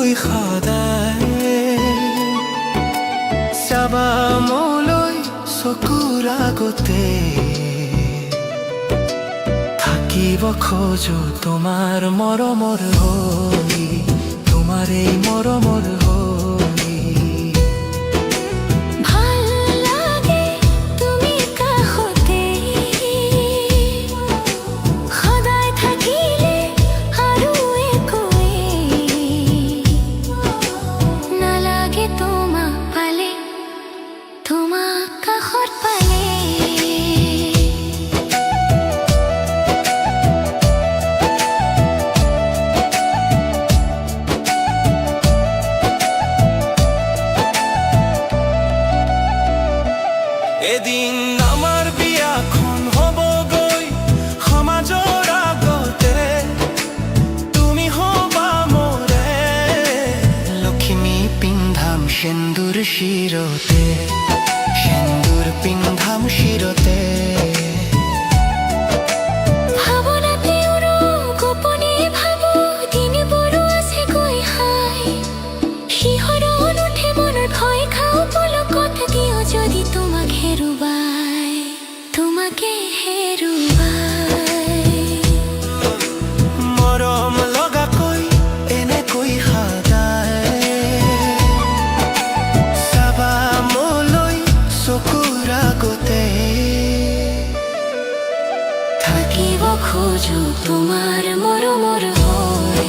কৈ সদায় চাবা মোলৈ চকুৰ আগতে থাকিব খোজো তোমাৰ মৰমৰ হৈ তোমাৰ এই মৰমৰ হৈ ভাল লাগে তুমি কাষতে সদায় থাকিলে আৰু একোৱেই নালাগে তোমাক পালে তোমাক কাষত পালে এদিন আমাৰ বিয়াখন হ'বগৈ সমাজৰ আগতে তুমি হ'বা মোৰে লখিমী পিন্ধাম সেন্দুৰ শিৰতে সেন্দুৰ পিন্ধাম শিৰতে ভাৱনাতে উৰো গোপনে ভাবো দিনবোৰো আছে গৈ হাই শিহৰণ উঠে মনৰ ভয় খাওঁ পলকত দিও যদি তোমাক হেৰুৱাই তোমাকে হেৰুৱাই মৰম লগাকৈ এনেকৈ সদায় চাবা মোলৈ চকুৰ আগতে থাকিব খোজো তোমাৰ মৰমৰ হৈ